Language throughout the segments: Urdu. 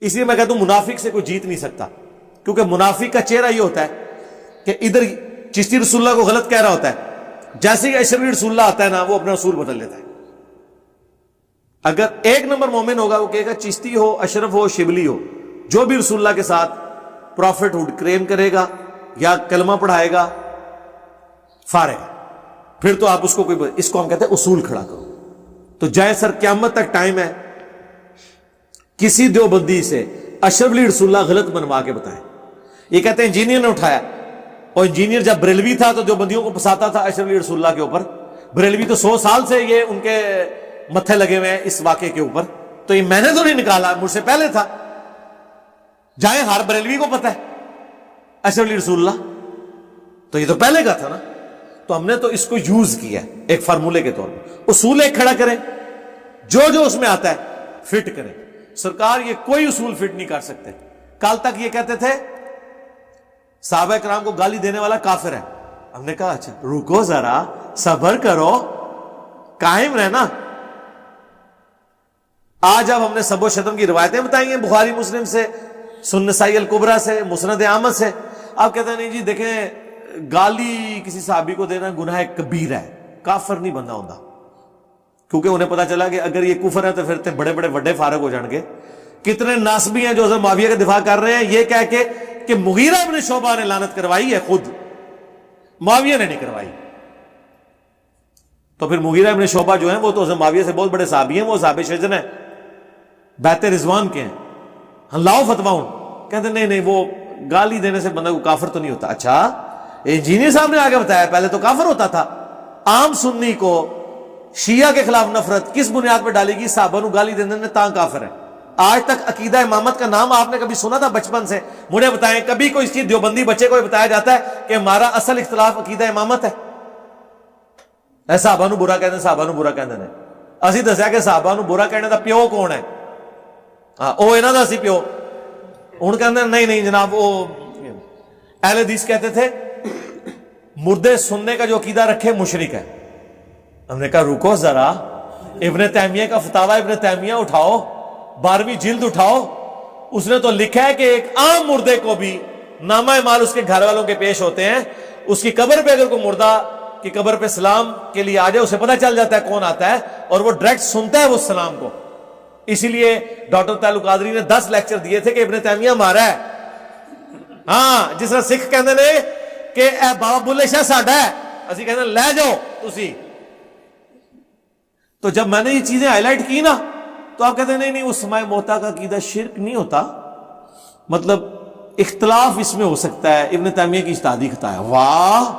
اس لیے میں کہتا ہوں منافق سے کوئی جیت نہیں سکتا، کیونکہ منافق کا چہرہ یہ ہوتا ہے کہ ادھر چشتی رسول اللہ کو غلط کہہ رہا ہوتا ہے، جیسے ہی اشرفی رسول اللہ آتا ہے نا وہ اپنا اصول بدل لیتا ہے۔ اگر ایک نمبر مومن ہوگا وہ کہے گا چشتی ہو، اشرف ہو، شبلی ہو، جو بھی رسول اللہ کے ساتھ پروفٹ ہوڈ کلیم کرے گا یا کلمہ پڑھائے گا فارغ ہے، پھر تو آپ اس کو کوئی، اس کو ہم کہتے ہیں اصول کھڑا کرو۔ تو جائے سر قیامت تک ٹائم ہے، کسی دیوبندی سے اشرف علی رسول اللہ غلط بنوا کے بتائیں۔ یہ کہتے ہیں انجینئر نے اٹھایا، اور انجینئر جب بریلوی تھا تو دیوبندیوں کو پساتا تھا اشرف علی رسول اللہ کے اوپر۔ بریلوی تو 100 سال سے یہ ان کے متھے لگے ہوئے ہیں اس واقعے کے اوپر، تو یہ میں نے تو نہیں نکالا، مجھ سے پہلے تھا۔ جائیں ہر بریلوی کو پتہ ہے اشرف علی رسول اللہ، تو یہ تو پہلے کا تھا نا۔ تو ہم نے تو اس کو یوز کیا ایک فارمولے کے طور پر، اصول ایک کھڑا کریں، جو اس میں آتا ہے فٹ کریں۔ سرکار یہ کوئی اصول فٹ نہیں کر سکتے۔ کل تک یہ کہتے تھے صحابہ کرام کو گالی دینے والا کافر ہے، ہم نے کہا اچھا رکو ذرا، صبر کرو، قائم رہنا۔ آج اب ہم نے سب و شتم کی روایتیں بتائی ہیں، بخاری مسلم سے، سنن نسائی الکبریٰ سے، مسند احمد سے۔ آپ کہتے ہیں نہیں جی دیکھیں گالی کسی صحابی کو دینا گناہ کبیرہ ہے، کافر نہیں بندہ ہوتا، کیونکہ انہیں پتا چلا کہ اگر یہ کفر ہے تو پھر بڑے بڑے وڈے فارغ ہو جان گے۔ کتنے ناسبی ہیں جو حضرت معاویہ کا دفاع کر رہے ہیں یہ کہہ کے کہ مغیرہ ابن شعبہ نے لعنت کروائی ہے، خود معاویہ نے نہیں کروائی۔ تو پھر مغیرہ ابن شعبہ جو ہیں وہ تو حضرت معاویہ سے بہت بڑے صحابی ہیں، وہ صحابہ شجن ہیں، بیعت رضوان کے ہیں۔ لاؤ فتویٰ کہتے ہیں نہیں وہ گالی دینے سے بندہ کو کافر تو نہیں ہوتا۔ اچھا انجینئر صاحب نے آگے بتایا پہلے تو کافر ہوتا تھا۔ عام سنی کو شیعہ کے خلاف نفرت کس بنیاد پہ ڈالے گی؟ صحابہ نو گالی دینے نے تاں کافر ہے۔ آج تک عقیدہ امامت کا نام آپ نے کبھی سنا تھا بچپن سے؟ مجھے بتائیں کبھی کوئی چیز دیوبندی بچے کو بتایا جاتا ہے کہ ہمارا اصل اختلاف عقیدہ امامت ہے؟ صحابہ نو برا کہتے ہیں، صحابہ نو برا کہتے ہیں۔ اسی دسیا کہ صحابہ نو برا کہنے دا پیو کون ہے؟ وہ انہاں دا سی پیو۔ ہن کہندے نہیں جناب وہ اہل حدیث کہتے تھے مردے سننے کا جو عقیدہ رکھے مشرک ہے۔ ہم نے کہا رکو ذرا، ابن تیمیہ کا فتاوی ابن تیمیہ اٹھاؤ، 12ویں جلد اٹھاؤ، اس نے تو لکھا ہے کہ ایک عام مردے کو بھی نامہ مال اس کے گھر والوں کے پیش ہوتے ہیں، اس کی قبر پہ اگر کوئی مردہ کی قبر پہ سلام کے لیے آ جائے اسے پتہ چل جاتا ہے کون آتا ہے، اور وہ ڈائریکٹ سنتا ہے وہ سلام کو۔ اسی لیے ڈاکٹر تعلق قادری نے 10 لیکچر دیے تھے کہ ابن تیمیہ مارا ہے۔ ہاں جس طرح سکھ کہندے نے کہ اے بابا بلے شاہ ساڈا ہے، اسی کہندے لے جاؤ تسی۔ تو جب میں نے یہ چیزیں ہائی لائٹ کی نا تو آپ کہتے ہیں نہیں اس سماع موتا کا عقیدہ شرک نہیں ہوتا، مطلب اختلاف اس میں ہو سکتا ہے، ابن تیمیہ کی اجتہادی خطا ہے۔ واہ،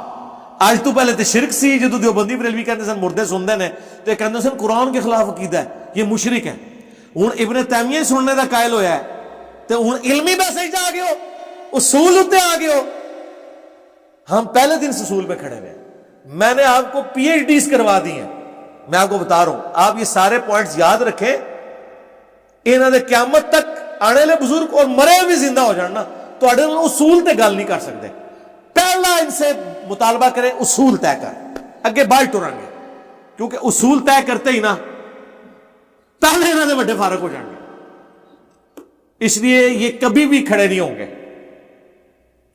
آج تو پہلے تے شرک سی جدو دیوبندی بریلوی کہتے سن مردے سندے نے تو یہ کہتے سن قرآن کے خلاف عقیدہ ہے، یہ مشرک ہے۔ ہوں ابن تیمیہ سننے دا قائل ہویا ہے تو ہوں علمی بحث آ گئے ہو، اصول اتنے آ گئے ہو۔ ہم پہلے دن سے اصول پہ کھڑے ہوئے، میں نے آپ کو پی ایچ ڈیز کروا دی ہیں، میں آپ کو بتا رہا ہوں، آپ یہ سارے پوائنٹس یاد رکھیں، انہوں نے قیامت تک آنے والے بزرگ اور مرے بھی زندہ ہو جانا تو اصول تے گل نہیں کر سکتے۔ پہلا ان سے مطالبہ کریں اصول طے کر، اگے باہر ٹریں گے، کیونکہ اصول طے کرتے ہی نا پہلے انہوں نے بڑے فارغ ہو جائیں گے۔ اس لیے یہ کبھی بھی کھڑے نہیں ہوں گے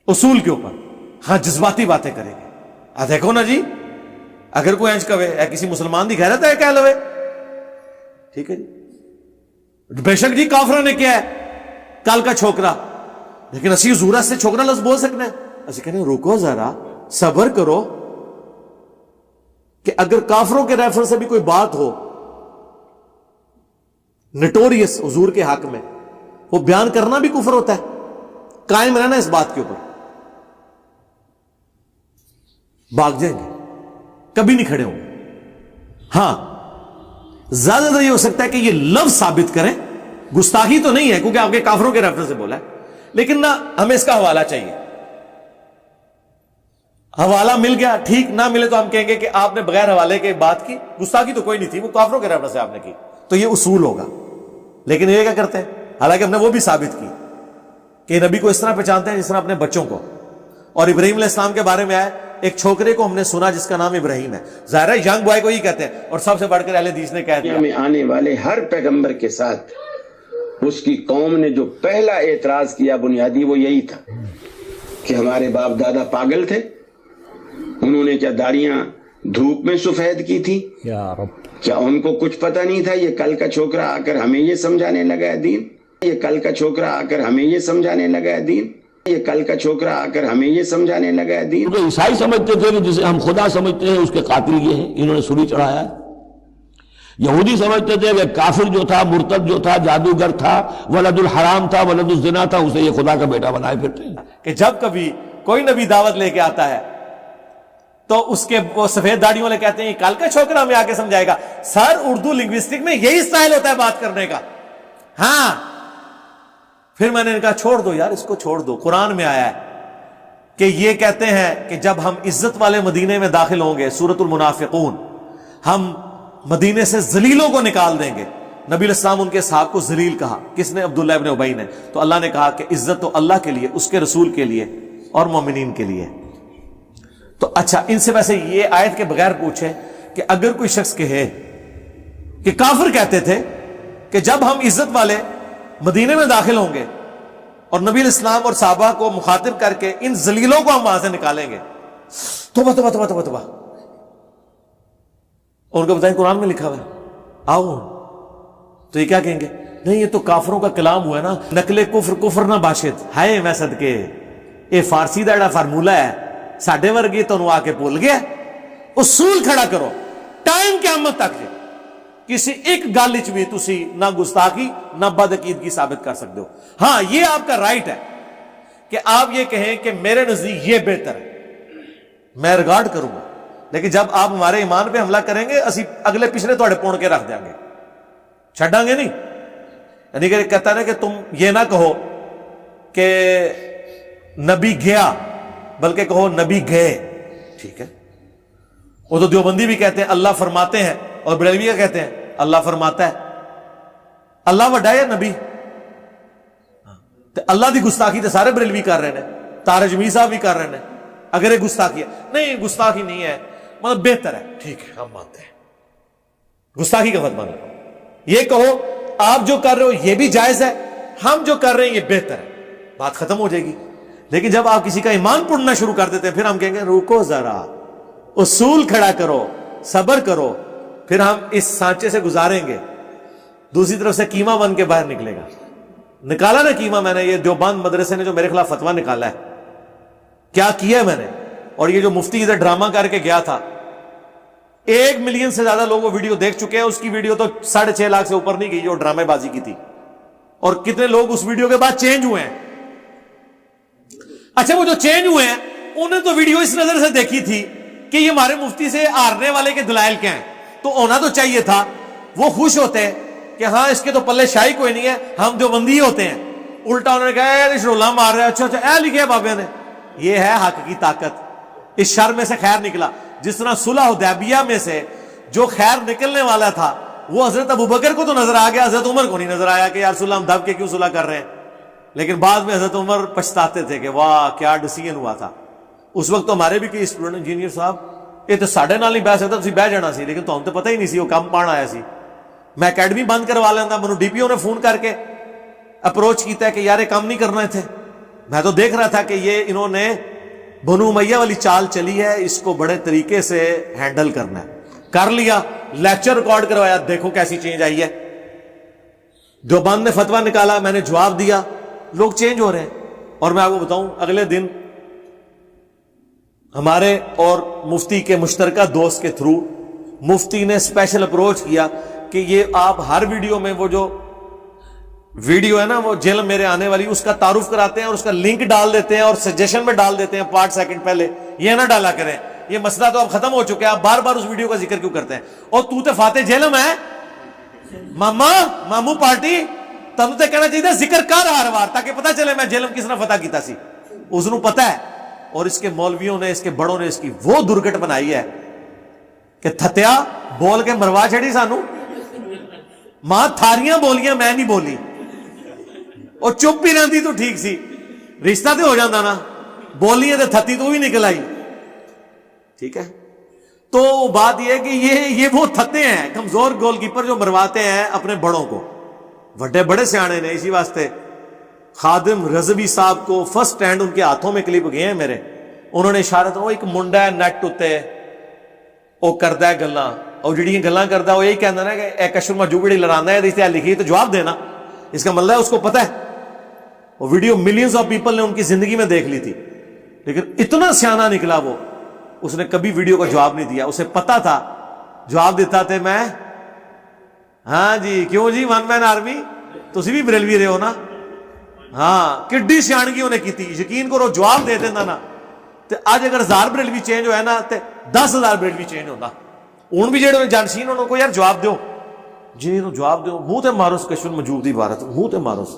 اصول کے اوپر، ہاں جذباتی باتیں کریں گے۔ دیکھو نا جی، اگر کوئی انج کہے اے کسی مسلمان دی غیرت ہے کہہ لوے، ٹھیک ہے جی، بے شک جی کافروں نے کیا ہے کل کا چھوکرا، لیکن اسی حضور سے چھوکرا لفظ بول سکتے ہیں؟ اسی کہنے رکو ذرا، صبر کرو، کہ اگر کافروں کے ریفرنس سے بھی کوئی بات ہو نٹوریس حضور کے حق میں، وہ بیان کرنا بھی کفر ہوتا ہے۔ قائم رہنا اس بات کے اوپر، بھاگ جائیں گے، کبھی نہیں کھڑے ہوں گے۔ ہاں زیادہ تر یہ ہو سکتا ہے کہ یہ لفظ ثابت کریں، گستاخی تو نہیں ہے کیونکہ آپ کے کافروں کے ریفرنس سے بولا ہے، لیکن نہ ہمیں اس کا حوالہ چاہیے۔ حوالہ مل گیا ٹھیک، نہ ملے تو ہم کہیں گے کہ آپ نے بغیر حوالے کے بات کی، گستاخی تو کوئی نہیں تھی، وہ کافروں کے ریفرنس سے آپ نے کی، تو یہ اصول ہوگا۔ لیکن یہ کیا کرتے ہیں، حالانکہ ہم نے وہ بھی ثابت کی کہ نبی کو اس طرح پہچانتے ہیں جس طرح اپنے بچوں کو۔ اور ابراہیم علیہ السلام کے بارے میں آئے، ایک چھوکرے کو ہم نے سنا جس کا نام ابراہیم ہے، ظاہر ہے ینگ بوائے کو ہی کہتے ہیں، اور سب سے بڑھ کر اہل حدیث نے کہہ دیا میں آنے والے ہر پیغمبر کے ساتھ اس کی قوم نے جو پہلا اعتراض کیا بنیادی وہ یہی تھا کہ ہمارے باپ دادا پاگل تھے، انہوں نے کیا داڑیاں دھوپ میں سفید کی تھی؟ یا رب، کیا ان کو کچھ پتہ نہیں تھا یہ کل کا چھوکرا آ کر ہمیں یہ سمجھانے لگا ہے دین؟ یہ کل کا چھوکرا آ کر ہمیں یہ سمجھانے لگا ہے دین؟ یہ کل کا چھوکرا آ کر ہمیں یہ سمجھانے لگا ہے دین؟ کیونکہ عیسائی سمجھتے تھے کہ جسے ہم خدا سمجھتے ہیں اس کے قاتل یہ ہیں، انہوں نے سولی چڑھایا ہے۔ یہودی سمجھتے تھے کہ کافر جو تھا، مرتد جو تھا، جادوگر تھا، ولد الحرام تھا، ولد الزنا تھا، اسے یہ خدا کا بیٹا بنائے پھرتے ہیں۔ کہ جب کبھی کوئی نبی دعوت لے کے آتا ہے تو اس کے وہ سفید داڑھی والے کہتے ہیں کل کا چھوکرا ہمیں آ کے سمجھائے گا۔ سر اردو لنگوسٹک میں یہی سٹائل ہوتا ہے بات کرنے کا۔ ہاں، پھر میں نے کہا چھوڑ دو یار، اس کو چھوڑ دو۔ قرآن میں آیا ہے کہ یہ کہتے ہیں کہ جب ہم عزت والے مدینے میں داخل ہوں گے، سورۃ المنافقون، ہم مدینے سے ذلیلوں کو نکال دیں گے۔ نبی علیہ السلام ان کے صحاب کو ذلیل کہا، کس نے؟ عبداللہ ابن ابی نے۔ تو اللہ نے کہا کہ عزت تو اللہ کے لیے، اس کے رسول کے لیے اور مومنین کے لیے۔ تو اچھا، ان سے ویسے یہ آیت کے بغیر پوچھیں کہ اگر کوئی شخص کہے کہ کافر کہتے تھے کہ جب ہم عزت والے مدینے میں داخل ہوں گے اور نبی علیہ السلام اور صحابہ کو مخاطب کر کے ان ذلیلوں کو ہم وہاں سے نکالیں گے، توبہ توبہ توبہ توبہ توبہ، اور ان کو بتائیں قرآن میں لکھا ہوا ہے، آؤ، تو یہ کیا کہیں گے؟ نہیں یہ تو کافروں کا کلام ہوا ہے نا، نقل کفر کفر نہ باشد، ہائے میں صدقے، یہ فارسی دا جڑا فارمولا ہے ساڈے ورگے تو آ کے بھول گیا۔ اصول کھڑا کرو، ٹائم قیامت تک جے کسی ایک گل وچ بھی تسی نہ گستاخی نہ بدعقیدگی ثابت کر سکتے ہو۔ ہاں، یہ آپ کا رائٹ ہے کہ آپ یہ کہیں کہ میرے نزدیک یہ بہتر ہے، میں ریگارڈ کروں گا، لیکن جب آپ ہمارے ایمان پہ حملہ کریں گے اسی اگلے پچھلے تھوڑے پون کے رکھ دیں گے، چھڈاں گے نہیں۔ یعنی کہ کہتا ہے کہ تم یہ نہ کہو کہ نبی گیا بلکہ کہو نبی گئے، ٹھیک ہے؟ وہ تو دیوبندی بھی کہتے ہیں اللہ فرماتے ہیں، اور بریلوی کا کہتے ہیں اللہ فرماتا ہے۔ اللہ وڈا ہے نبی؟ تو اللہ دی گستاخی تو سارے بریلوی کر رہے ہیں، تارے جمیل صاحب بھی کر رہے ہیں۔ اگر یہ گستاخی ہے، نہیں گستاخی نہیں ہے، مطلب بہتر ہے، ٹھیک ہے ہم مانتے ہیں، گستاخی کا مت مانو۔ یہ کہو آپ جو کر رہے ہو یہ بھی جائز ہے، ہم جو کر رہے ہیں یہ بہتر ہے، بات ختم ہو جائے گی۔ لیکن جب آپ کسی کا ایمان پڑھنا شروع کر دیتے ہیں پھر ہم کہیں گے رکو ذرا، اصول کھڑا کرو، صبر کرو، پھر ہم اس سانچے سے گزاریں گے۔ دوسری طرف سے کیما بن کے باہر نکلے گا، نکالا نا کیما میں نے، یہ دیوبند مدرسے نے جو میرے خلاف فتویٰ نکالا ہے، کیا کیا ہے میں نے، اور یہ جو مفتی ادھر ڈرامہ کر کے گیا تھا، 1 ملین سے زیادہ لوگ وہ ویڈیو دیکھ چکے ہیں، اس کی ویڈیو تو 6.5 لاکھ سے اوپر نہیں گئی جو ڈرامے بازی کی تھی، اور کتنے لوگ اس ویڈیو کے بعد چینج ہوئے ہیں۔ اچھا، وہ جو چینج ہوئے ہیں انہیں تو ویڈیو اس نظر سے دیکھی تھی کہ یہ ہمارے مفتی سے ہارنے والے کے دلائل کیا ہیں، تو ہونا تو چاہیے تھا، وہ خوش ہوتے ہیں کہ ہاں اس کے تو پلے شاہی کوئی نہیں ہے، ہم دیوبندی ہوتے ہیں۔ الٹا انہوں نے کہا شرولا مار رہے، اچھا اچھا اے لکھے بابے نے۔ یہ ہے حق کی طاقت، اس شر میں سے خیر نکلا۔ جس طرح صلح حدیبیہ میں سے جو خیر نکلنے والا تھا وہ حضرت ابوبکر کو تو نظر آ گیا، حضرت عمر کو نہیں نظر آیا کہ یار صلح ہم دب کے کیوں صلح کر رہے ہیں۔ لیکن بعد میں حضرت عمر پچھتاتے تھے کہ واہ کیا ڈیسیژن ہوا تھا۔ اس وقت تو ہمارے بھی کئی اسٹوڈنٹ انجینئر صاحب یہ تو ساڈے نال نہیں بہ سکتا، تسی بہ جانا سی، لیکن تمہیں تو پتہ ہی نہیں سی وہ کم پڑھن آیا سی۔ میں اکیڈمی بند کروا لینا، مجھے ڈی پی او نے فون کر کے اپروچ کیتا ہے کہ یار یہ کام نہیں کرنا تھے۔ میں تو دیکھ رہا تھا کہ یہ انہوں نے بنو امیہ والی چال چلی ہے، اس کو بڑے طریقے سے ہینڈل کرنا ہے۔ کر لیا، لیکچر ریکارڈ کروایا، دیکھو کیسی چینج آئی ہے۔ دیوبند نے فتویٰ نکالا، میں نے جواب دیا، لوگ چینج ہو رہے ہیں۔ اور میں آپ کو بتاؤں اگلے دن ہمارے اور مفتی کے مشترکہ دوست کے تھرو مفتی نے اسپیشل اپروچ کیا کہ یہ آپ ہر ویڈیو میں وہ جو ویڈیو ہے نا وہ جیل میرے آنے والی اس کا تعارف کراتے ہیں اور اس کا لنک ڈال دیتے ہیں اور سجیشن میں ڈال دیتے ہیں 5 سیکنڈ پہلے، یہ نہ ڈالا کریں، یہ مسئلہ تو اب ختم ہو چکا ہے، آپ بار بار اس ویڈیو کا ذکر کیوں کرتے ہیں؟ اور تو تے فاتح جیلم ہے ماما مامو پارٹی، تنوں تے کہنا چاہیے ذکر کر ہر بار تاکہ پتہ چلے میں جیلم کس نے فتح کیتا سی، اس نو پتہ ہے۔ اور اس کے مولویوں نے، اس کے بڑوں نے اس کی وہ درگٹ بنائی ہے کہ تھتیا بول کے مروا چھڑی سانو، ماں تھاریاں بولیاں میں نہیں بولی، اور چپ بھی رہتی تو ٹھیک سی، رشتہ تو ہو جاتا نا، بولی ہے تو تھتی تو بھی نکل آئی، ٹھیک ہے۔ تو بات یہ ہے کہ یہ وہ تھتے ہیں کمزور گول کیپر جو مرواتے ہیں اپنے بڑوں کو، بڑے بڑے سیانے نے. اسی واسطے خادم رضوی صاحب کو فرسٹ ہینڈ ان کے ہاتھوں میں کلپ گئے ہیں میرے, انہوں نے اشارت وہ ایک منڈا ہے نیٹ اتے وہ کرتا ہے گلاں, اور جڑی گلاں کرتا ہے وہ یہی کہنا نا کہ ایک اشرما جو بڑی لڑانا ہے لکھی تو جواب دینا. اس کا مطلب ہے اس کو پتہ ہے. وہ ویڈیو ملینز آف پیپل نے ان کی زندگی میں دیکھ لی تھی, لیکن اتنا سیانا نکلا وہ, اس نے کبھی ویڈیو کا جواب نہیں دیا. اسے پتا تھا جواب دیتا تھے میں, ہاں جی کیوں جی ون مین آرمی تسی بھی بریلوی رہے ہو نا, ہاں کڈی سیانگی انہیں کی تھی. یقین کرو جواب دے دینا نا تے اج اگر 1000 بریلوی چینج ہویا نا تے 10,000 بریلوی چینج ہوتا. ہوں بھی جہاں جانشین انہوں کو یار جواب دیو جی انہوں جواب دیو, منہ تے ماروس کشف مجوب دی عبارت, منہ تے ماروس,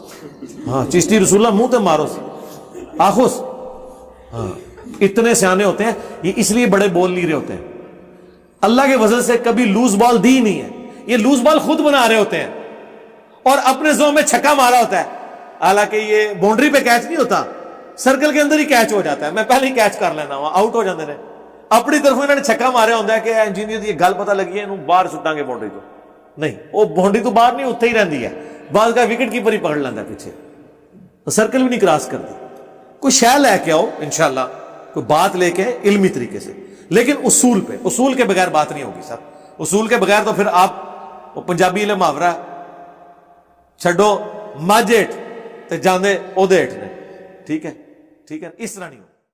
ہاں چشتی رسول اللہ منہ تے ماروس آخوس. ہاں اتنے سیانے ہوتے ہیں یہ, اس لیے بڑے بول نہیں رہے ہوتے ہیں. اللہ کے وزن سے کبھی لوز بال دی نہیں ہے, یہ لوز بال خود بنا رہے ہوتے ہیں اور اپنے زون میں چھکا مارا ہوتا ہے. حالانکہ یہ باؤنڈری پہ کیچ نہیں ہوتا, سرکل کے اندر ہی کیچ ہو جاتا ہے. میں پہلے ہی کیچ کر لینا, وہاں آؤٹ ہو جاتے ہیں. اپنی طرف انہوں نے چھکا مارا ہوتا ہے کہ انجینئر یہ گل پتہ لگی ہے انہوں باہر سٹاں گے باؤنڈری تو نہیں, وہ باؤنڈری تو باہر نہیں اتنے ہی رہتی ہے. بعض کا وکٹ کیپر ہی پکڑ لینا ہے پیچھے, سرکل بھی نہیں کراس کرتی. کوئی شے لے کے آؤ انشاءاللہ, کوئی بات لے کے علمی طریقے سے, لیکن اصول پہ, اصول کے بغیر بات نہیں ہوگی سر. اصول کے بغیر تو پھر آپ وہ پنجابی علم محاورہ چھڈو مجھ ہیٹ تے جاندے او دے ہیٹ نے, ٹھیک ہے اس طرح نہیں ہو.